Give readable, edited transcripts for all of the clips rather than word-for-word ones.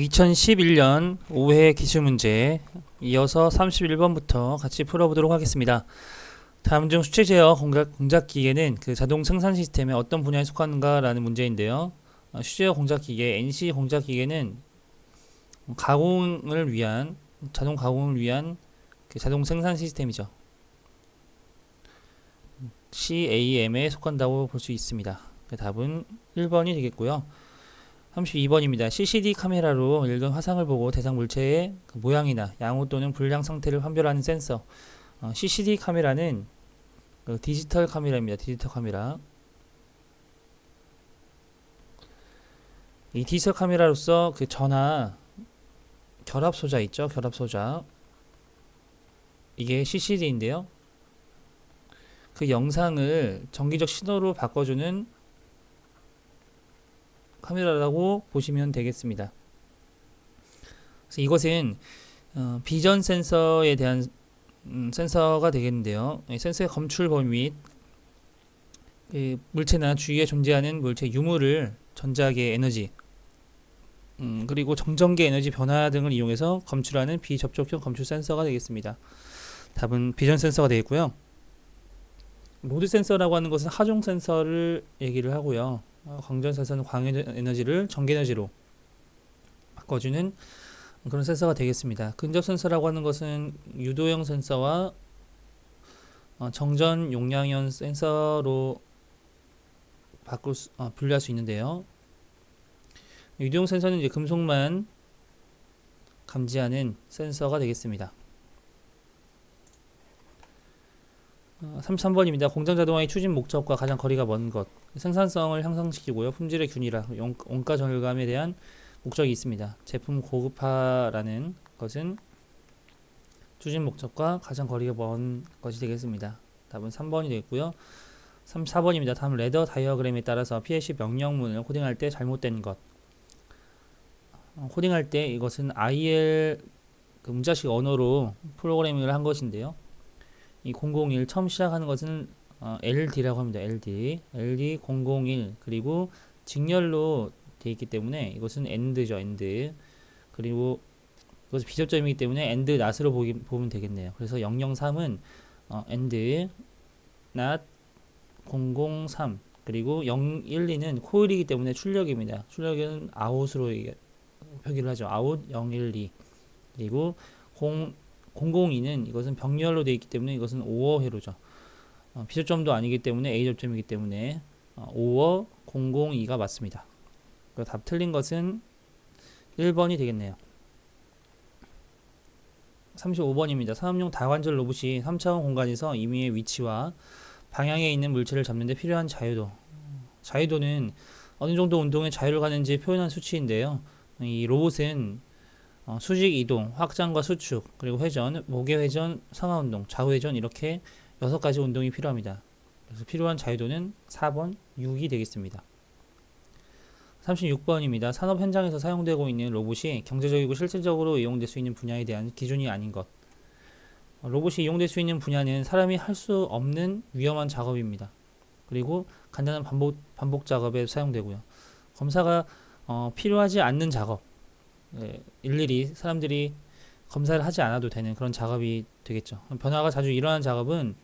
2011년 5회 기출문제 이어서 31번부터 같이 풀어보도록 하겠습니다. 다음 중 수체 제어 공작 기계는 그 자동 생산 시스템의 어떤 분야에 속하는가 라는 문제인데요. 수체 제어 공작 기계, NC 공작 기계는 가공을 위한 자동 가공을 위한 그 자동 생산 시스템이죠. CAM에 속한다고 볼 수 있습니다. 답은 1번이 되겠고요. 32번입니다. CCD 카메라로 읽은 화상을 보고 대상 물체의 그 모양이나 양호 또는 불량 상태를 판별하는 센서. CCD 카메라는 그 디지털 카메라입니다. 디지털 카메라. 이 디지털 카메라로서 그 전화 결합 소자 있죠? 결합 소자. 이게 CCD인데요. 그 영상을 전기적 신호로 바꿔주는 카메라라고 보시면 되겠습니다. 그래서 이것은 비전 센서에 대한 센서가 되겠는데요. 센서의 검출 범위 및 그 물체나 주위에 존재하는 물체 유무를 전자계 에너지 그리고 정전계 에너지 변화 등을 이용해서 검출하는 비접촉형 검출 센서가 되겠습니다. 답은 비전 센서가 되겠고요. 로드 센서라고 하는 것은 하종 센서를 얘기를 하고요. 광전 센서는 광 에너지를 전기 에너지로 바꿔주는 그런 센서가 되겠습니다. 근접 센서라고 하는 것은 유도형 센서와 정전 용량형 센서로 분류할 수 있는데요. 유도형 센서는 이제 금속만 감지하는 센서가 되겠습니다. 33번입니다. 공장 자동화의 추진 목적과 가장 거리가 먼 것. 생산성을 향상시키고요. 품질의 균일화, 원가 절감에 대한 목적이 있습니다. 제품 고급화라는 것은 추진 목적과 가장 거리가 먼 것이 되겠습니다. 답은 3번이 되겠고요. 34번입니다. 다음 레더 다이어그램에 따라서 PLC 명령문을 코딩할 때 잘못된 것. 코딩할 때 이것은 IL 그 문자식 언어로 프로그래밍을 한 것인데요. 이 001 처음 시작하는 것은 LD라고 합니다. LD 001 그리고 직렬로 되어 있기 때문에 이것은 AND죠. AND 그리고 이것은 비접점이기 때문에 AND NOT으로 보면 되겠네요. 그래서 003은 AND NOT 003 그리고 012는 코일이기 때문에 출력입니다. 출력은 OUT으로 표기를 하죠. OUT 012 그리고 002는 이것은 병렬로 되어 있기 때문에 이것은 오어 회로죠. 비접점도 아니기 때문에 A 접점이기 때문에 오어 002가 맞습니다. 답 틀린 것은 1번이 되겠네요. 35번입니다. 산업용 다관절 로봇이 3차원 공간에서 임의의 위치와 방향에 있는 물체를 잡는 데 필요한 자유도. 자유도는 어느 정도 운동에 자유를 가는지 표현한 수치인데요. 이 로봇은 수직 이동, 확장과 수축, 그리고 회전, 목의 회전, 상하 운동, 좌우 회전 이렇게 6가지 운동이 필요합니다. 그래서 필요한 자유도는 4번 6이 되겠습니다. 36번입니다. 산업 현장에서 사용되고 있는 로봇이 경제적이고 실질적으로 이용될 수 있는 분야에 대한 기준이 아닌 것. 로봇이 이용될 수 있는 분야는 사람이 할 수 없는 위험한 작업입니다. 그리고 간단한 반복 작업에 사용되고요. 검사가 필요하지 않는 작업, 일일이 사람들이 검사를 하지 않아도 되는 그런 작업이 되겠죠. 변화가 자주 일어나는 작업은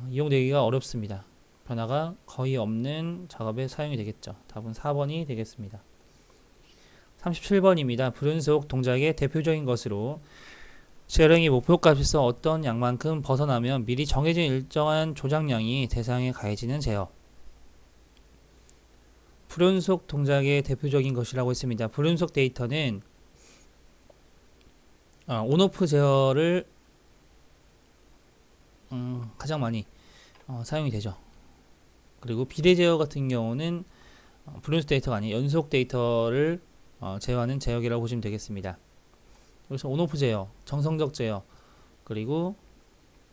이용되기가 어렵습니다. 변화가 거의 없는 작업에 사용이 되겠죠. 답은 4번이 되겠습니다. 37번입니다. 불연속 동작의 대표적인 것으로 재령이 목표값에서 어떤 양만큼 벗어나면 미리 정해진 일정한 조작량이 대상에 가해지는 제어. 불연속 동작의 대표적인 것이라고 했습니다. 불연속 데이터는 온오프 제어를 가장 많이 사용이 되죠. 그리고 비례 제어 같은 경우는 불연속 데이터가 아닌 연속 데이터를 제어하는 제어기라고 보시면 되겠습니다. 그래서 온오프 제어, 정성적 제어, 그리고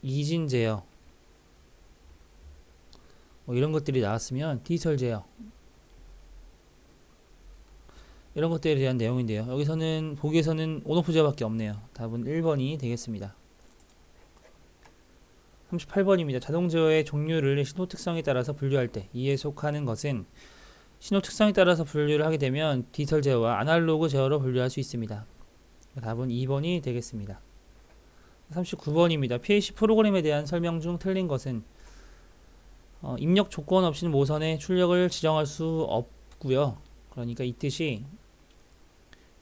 이진 제어 이런 것들이 나왔으면 디지털 제어 이런 것들에 대한 내용인데요. 여기서는 보기에서는 온오프 제어밖에 없네요. 답은 1번이 되겠습니다. 38번입니다. 자동 제어의 종류를 신호 특성에 따라서 분류할 때 이에 속하는 것은 신호 특성에 따라서 분류를 하게 되면 디지털 제어와 아날로그 제어로 분류할 수 있습니다. 답은 2번이 되겠습니다. 39번입니다. PAC 프로그램에 대한 설명 중 틀린 것은 입력 조건 없이는 모선의 출력을 지정할 수 없고요. 그러니까 이 뜻이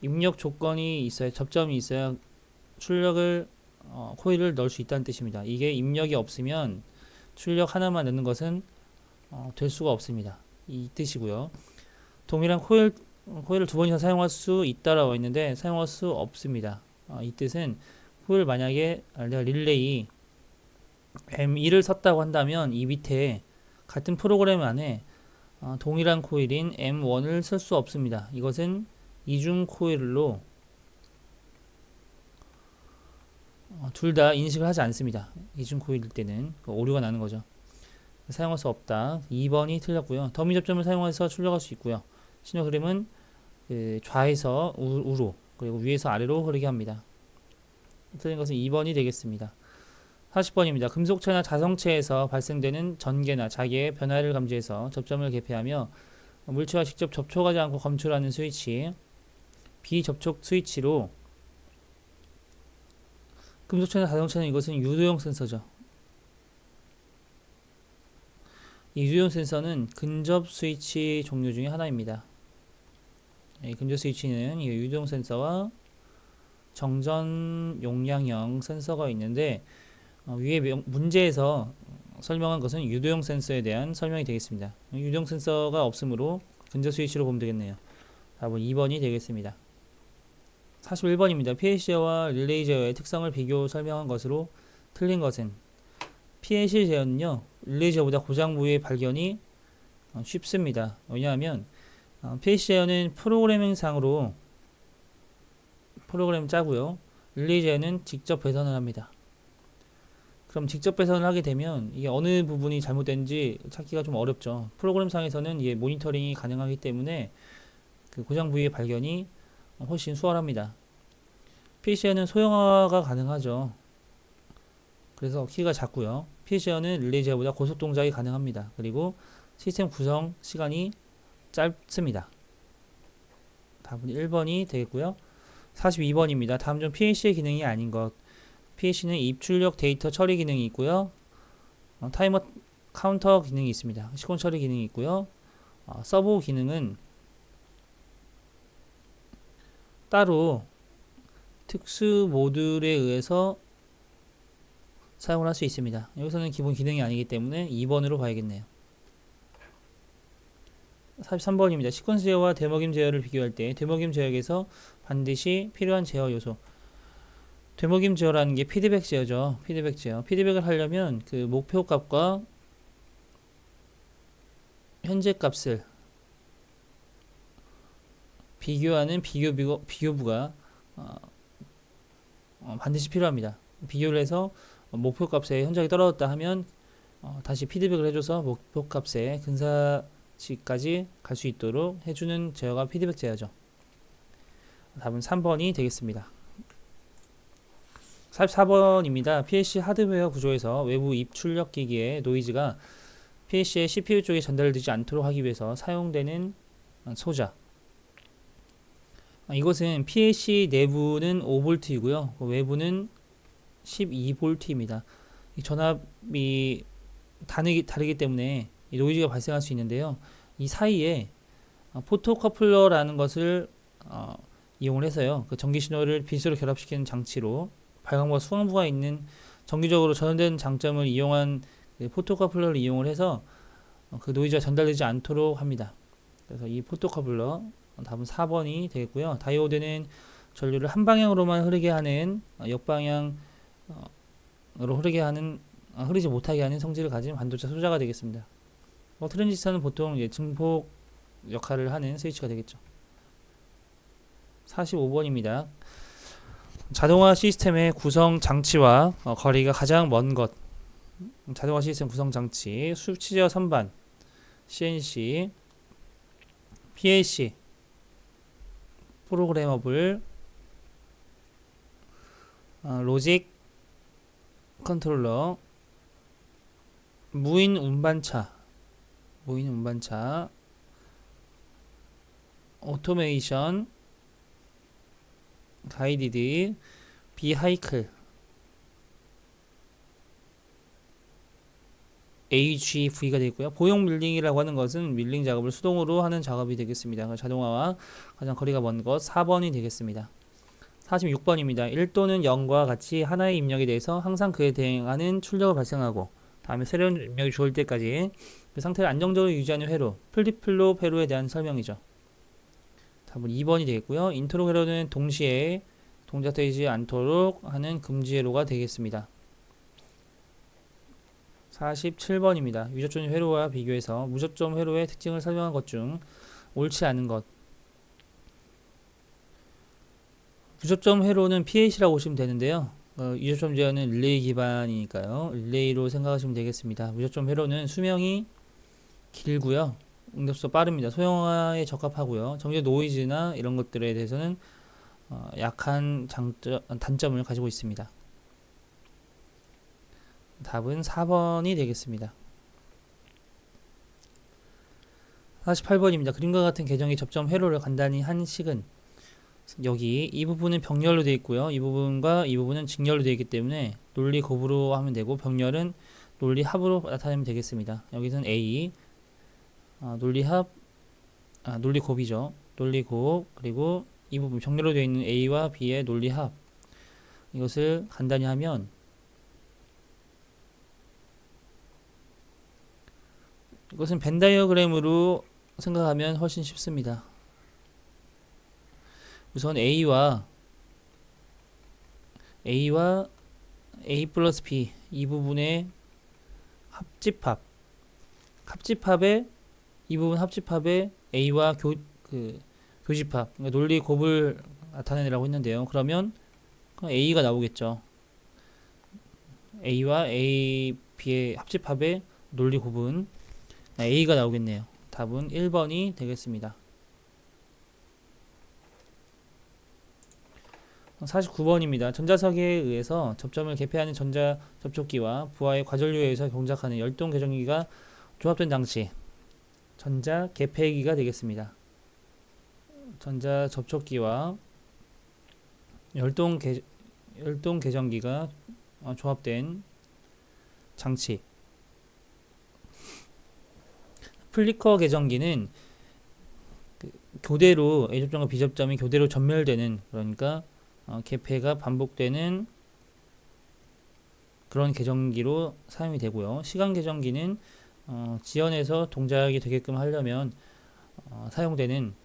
입력 조건이 있어야, 접점이 있어야 출력을 코일을 넣을 수 있다는 뜻입니다. 이게 입력이 없으면 출력 하나만 넣는 것은 될 수가 없습니다. 이 뜻이고요. 동일한 코일을 두 번 이상 사용할 수 있다라고 했는데 사용할 수 없습니다. 이 뜻은 코일 만약에 내가 릴레이 M2를 썼다고 한다면 이 밑에 같은 프로그램 안에 동일한 코일인 M1을 쓸 수 없습니다. 이것은 이중 코일로 둘 다 인식을 하지 않습니다. 이중 코일일 때는 오류가 나는 거죠. 사용할 수 없다. 2번이 틀렸고요. 더미 접점을 사용해서 출력할 수 있고요. 신호 흐름은 좌에서 우로 그리고 위에서 아래로 흐르게 합니다. 틀린 것은 2번이 되겠습니다. 40번입니다. 금속체나 자성체에서 발생되는 전개나 자기의 변화를 감지해서 접점을 개폐하며 물체와 직접 접촉하지 않고 검출하는 스위치, 비접촉 스위치로 금속체나 자동차는 이것은 유도형 센서죠. 이 유도형 센서는 근접 스위치 종류 중에 하나입니다. 이 근접 스위치는 이 유도형 센서와 정전 용량형 센서가 있는데 위에 문제에서 설명한 것은 유도형 센서에 대한 설명이 되겠습니다. 유도형 센서가 없으므로 근접 스위치로 보면 되겠네요. 답은 2번이 되겠습니다. 41번입니다. PAC 제어와 릴레이 제어의 특성을 비교 설명한 것으로 틀린 것은 PAC 제어는요 릴레이 제어보다 고장 부위의 발견이 쉽습니다. 왜냐하면 PAC 제어는 프로그래밍상으로 프로그램 짜고요. 릴레이 제어는 직접 배선을 합니다. 그럼 직접 배선을 하게 되면 이게 어느 부분이 잘못된지 찾기가 좀 어렵죠. 프로그램상에서는 이게 모니터링이 가능하기 때문에 그 고장 부위의 발견이 훨씬 수월합니다. PC에는 소형화가 가능하죠. 그래서 키가 작고요. PC에는 릴레이 제어보다 고속 동작이 가능합니다. 그리고 시스템 구성 시간이 짧습니다. 답은 1번이 되겠고요. 42번입니다. 다음 중 PAC의 기능이 아닌 것. PAC는 입출력 데이터 처리 기능이 있고요. 타이머 카운터 기능이 있습니다. 시권 처리 기능이 있고요. 서버 기능은 따로 특수 모듈에 의해서 사용을 할 수 있습니다. 여기서는 기본 기능이 아니기 때문에 2번으로 봐야겠네요. 43번입니다. 시퀀스 제어와 되먹임 제어를 비교할 때 되먹임 제어에서 반드시 필요한 제어 요소. 되먹임 제어라는 게 피드백 제어죠. 피드백 제어. 피드백을 하려면 그 목표 값과 현재 값을 비교하는 비교부가 반드시 필요합니다. 비교를 해서 목표 값에 현저하게 떨어졌다 하면 다시 피드백을 해줘서 목표 값의 근사치까지 갈 수 있도록 해주는 제어가 피드백 제어죠. 답은 3번이 되겠습니다. 44번입니다. PLC 하드웨어 구조에서 외부 입출력 기기의 노이즈가 PLC의 CPU 쪽에 전달되지 않도록 하기 위해서 사용되는 소자. 이것은 PLC 내부는 5V이고요. 외부는 12V입니다. 이 전압이 다르기 때문에 이 노이즈가 발생할 수 있는데요. 이 사이에 포토커플러라는 것을 이용을 해서요. 그 전기 신호를 빛으로 결합시키는 장치로 발광부와 수광부가 있는 정기적으로 전원되는 장점을 이용한 그 포토커플러를 이용을 해서 그 노이즈가 전달되지 않도록 합니다. 그래서 이 포토커플러 답은 4번이 되겠고요. 다이오드는 전류를 한 방향으로만 흐르게 하는 역방향으로 흐르지 못하게 하는 성질을 가진 반도체 소자가 되겠습니다. 트랜지스터는 보통 이제 증폭 역할을 하는 스위치가 되겠죠. 45번입니다. 자동화 시스템의 구성 장치와 거리가 가장 먼 것. 자동화 시스템 구성 장치, 수치 제어 선반, CNC, PLC, 프로그래머블, 로직 컨트롤러, 무인 운반차, 오토메이션, 가이디드, 비하이클, AGV가 되고요. 보용 밀링이라고 하는 것은 밀링 작업을 수동으로 하는 작업이 되겠습니다. 자동화와 가장 거리가 먼 것 4번이 되겠습니다. 46번입니다. 1 또는 0과 같이 하나의 입력에 대해서 항상 그에 대응하는 출력을 발생하고 다음에 새로운 입력이 주어질 때까지 그 상태를 안정적으로 유지하는 회로, 플립플롭 회로에 대한 설명이죠. 답은 2번이 되겠고요. 인트로 회로는 동시에 동작되지 않도록 하는 금지 회로가 되겠습니다. 47번입니다. 유저점 회로와 비교해서 무저점 회로의 특징을 설명한 것 중 옳지 않은 것. 무저점 회로는 PAC라고 보시면 되는데요. 유저점 제어는 릴레이 기반이니까요. 릴레이로 생각하시면 되겠습니다. 무저점 회로는 수명이 길고요. 응답수가 빠릅니다. 소형화에 적합하고요. 정제 노이즈나 이런 것들에 대해서는 약한 단점을 가지고 있습니다. 답은 4번이 되겠습니다. 48번입니다. 그림과 같은 계정의 접점 회로를 간단히 한 식은 여기 이 부분은 병렬로 되어 있고요. 이 부분과 이 부분은 직렬로 되어 있기 때문에 논리 곱으로 하면 되고 병렬은 논리 합으로 나타내면 되겠습니다. 여기서는 A 논리 합 논리 곱이죠. 논리 곱 그리고 이 부분 병렬로 되어 있는 A와 B의 논리 합 이것을 간단히 하면 이것은 벤 다이어그램으로 생각하면 훨씬 쉽습니다. 우선 A와 A 플러스 B 이 부분의 합집합의 이 부분 합집합의 A와 교집합 그러니까 논리 곱을 나타내라고 했는데요. 그러면 A가 나오겠죠. A와 A, B의 합집합의 논리 곱은 A가 나오겠네요. 답은 1번이 되겠습니다. 49번입니다. 전자석에 의해서 접점을 개폐하는 전자 접촉기와 부하의 과전류에 의해서 동작하는 열동 계정기가 조합된 장치 전자 개폐기가 되겠습니다. 전자 접촉기와 열동 계정기가 조합된 장치 플리커 계정기는 교대로 A접점과 B접점이 교대로 전멸되는 그러니까 개폐가 반복되는 그런 계정기로 사용이 되고요. 시간 계정기는 지연해서 동작이 되게끔 하려면 사용되는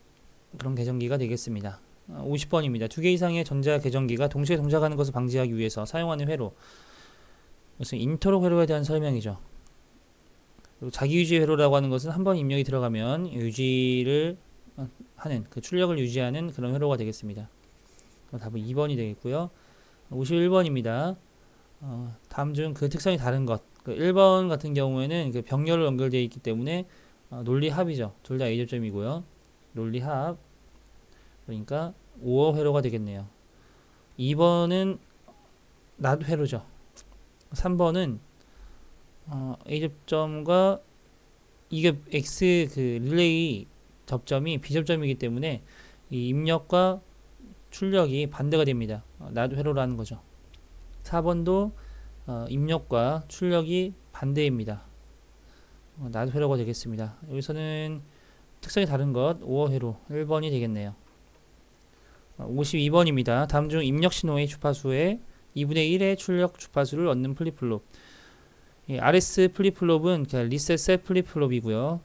그런 계정기가 되겠습니다. 50번입니다. 2개 이상의 전자 계정기가 동시에 동작하는 것을 방지하기 위해서 사용하는 회로 이것은 인터로 회로에 대한 설명이죠. 그리고 자기유지 회로라고 하는 것은 한 번 입력이 들어가면 유지를 하는 그 출력을 유지하는 그런 회로가 되겠습니다. 답은 2번이 되겠고요. 51번입니다. 다음 중 그 특성이 다른 것. 1번 같은 경우에는 그 병렬로 연결되어 있기 때문에 논리 합이죠. 둘 다 A접점이고요. 논리 합. 그러니까 5어 회로가 되겠네요. 2번은 낫 회로죠. 3번은 A접점과 이게 X 그 릴레이 접점이 B접점이기 때문에 이 입력과 출력이 반대가 됩니다. 낫 회로라는 거죠. 4번도 입력과 출력이 반대입니다. 낫 회로가 되겠습니다. 여기서는 특성이 다른 것 5어 회로 1번이 되겠네요. 52번입니다. 다음 중 입력 신호의 주파수의 2분의 1의 출력 주파수를 얻는 플립플롭 RS 플립플롭은 리셋 셋 플립플롭이고요.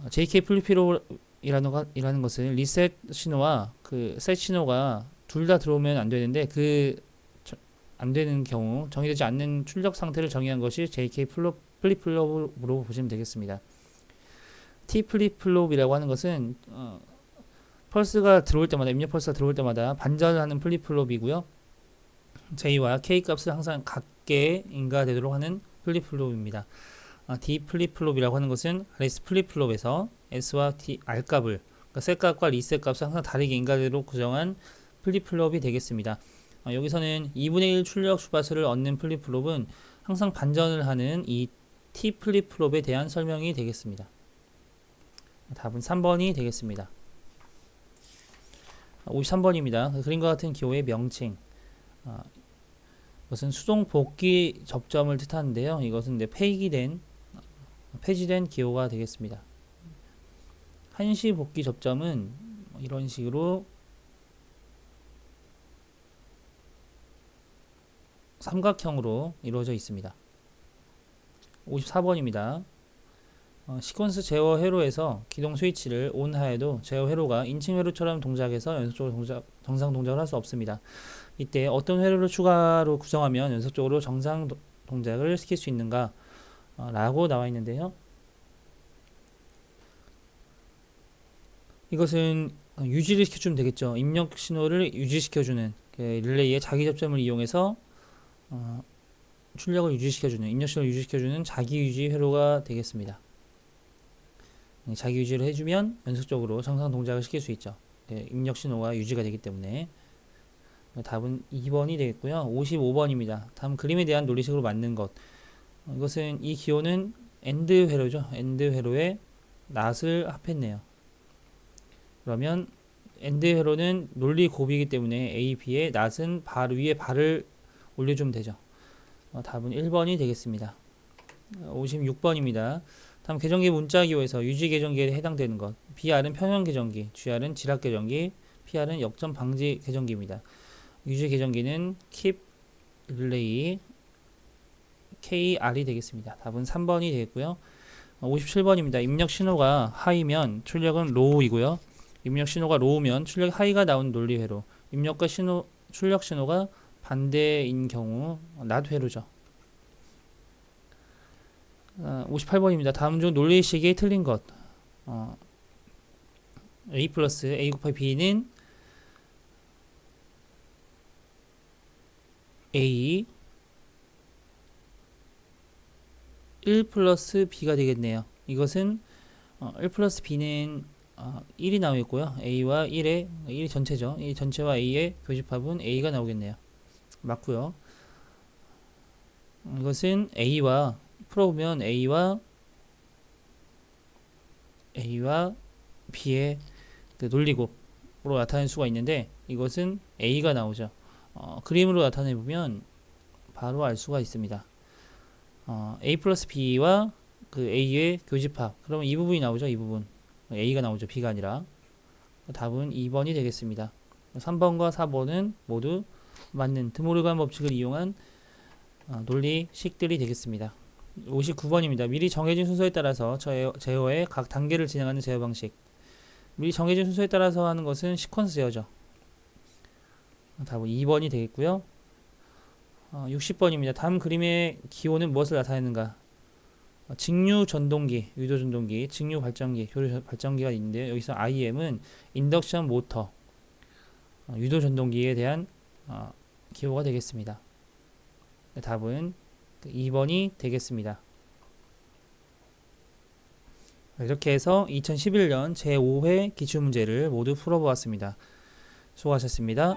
JK 플립플롭이라는 것은 리셋 신호와 그 셋 신호가 둘 다 들어오면 안 되는데 안 되는 경우 정의되지 않는 출력 상태를 정의한 것이 JK 플립플롭으로 보시면 되겠습니다. T 플립플롭이라고 하는 것은 펄스가 들어올 때마다 입력 펄스가 들어올 때마다 반전을 하는 플립플롭이고요. J와 K 값을 항상 같게 인가되도록 하는 플립플롭입니다. D 플립플롭이라고 하는 것은 RS 플립플롭에서 S와 R 값을 그러니까 셋 값과 리셋 값을 항상 다르게 인가되도록 구정한 플립플롭이 되겠습니다. 여기서는 2분의 1 출력 주파수를 얻는 플립플롭은 항상 반전을 하는 이 T 플립플롭에 대한 설명이 되겠습니다. 답은 3번이 되겠습니다. 53번입니다. 그림과 같은 기호의 명칭. 이것은 수동 복귀 접점을 뜻하는데요. 이것은 폐지된 기호가 되겠습니다. 한시 복귀 접점은 이런 식으로 삼각형으로 이루어져 있습니다. 54번입니다. 시퀀스 제어 회로에서 기동 스위치를 ON 하여도 제어 회로가 인칭 회로처럼 동작해서 연속적으로 정상 동작을 할 수 없습니다. 이때 어떤 회로를 추가로 구성하면 연속적으로 정상 동작을 시킬 수 있는가 라고 나와 있는데요. 이것은 유지를 시켜주면 되겠죠. 입력 신호를 유지시켜주는 릴레이의 자기 접점을 이용해서 출력을 유지시켜주는, 입력 신호를 유지시켜주는 자기 유지 회로가 되겠습니다. 자기 유지를 해주면 연속적으로 정상 동작을 시킬 수 있죠. 입력 신호가 유지가 되기 때문에. 답은 2번이 되겠고요. 55번입니다. 다음 그림에 대한 논리식으로 맞는 것. 이것은 이 기호는 AND 회로죠. AND 회로에 낫을 합했네요. 그러면 AND 회로는 논리 곱이기 때문에 A, B에 낫은 위에 발을 올려주면 되죠. 답은 1번이 되겠습니다. 56번입니다. 다음 계정기 문자 기호에서 유지 계정기에 해당되는 것. BR은 평형 계정기, GR은 지락 계정기, PR은 역전 방지 계정기입니다. 유지 계정기는 keep, relay, KR이 되겠습니다. 답은 3번이 되겠고요. 57번입니다. 입력 신호가 하이면 출력은 low이고요. 입력 신호가 low면 출력 하이가 나온 논리 회로. 입력과 출력 신호가 반대인 경우 not 회로죠. 58번입니다. 다음 중 논리식이 틀린 것. A 플러스 A 곱하기 B는 A 1 플러스 B가 되겠네요. 이것은 1 플러스 B는 1이 나오겠고요. A와 1 전체죠. 이 전체와 A의 교집합은 A가 나오겠네요. 맞고요. 이것은 풀어보면 A와 B의 그 논리곱으로 나타낼 수가 있는데 이것은 A가 나오죠. 그림으로 나타내보면 바로 알 수가 있습니다. A 플러스 B와 그 A의 교집합. 그러면 이 부분이 나오죠. 이 부분. A가 나오죠. B가 아니라. 답은 2번이 되겠습니다. 3번과 4번은 모두 맞는 드모르간 법칙을 이용한 논리식들이 되겠습니다. 59번입니다. 미리 정해진 순서에 따라서 제어의 각 단계를 진행하는 제어 방식. 미리 정해진 순서에 따라서 하는 것은 시퀀스 제어죠. 답은 2번이 되겠고요. 60번입니다. 다음 그림의 기호는 무엇을 나타내는가? 직류 전동기, 유도 전동기, 직류 발전기, 교류 발전기가 있는데요. 여기서 IM은 인덕션 모터, 유도 전동기에 대한 기호가 되겠습니다. 답은 2번이 되겠습니다. 이렇게 해서 2011년 제5회 기출문제를 모두 풀어보았습니다. 수고하셨습니다.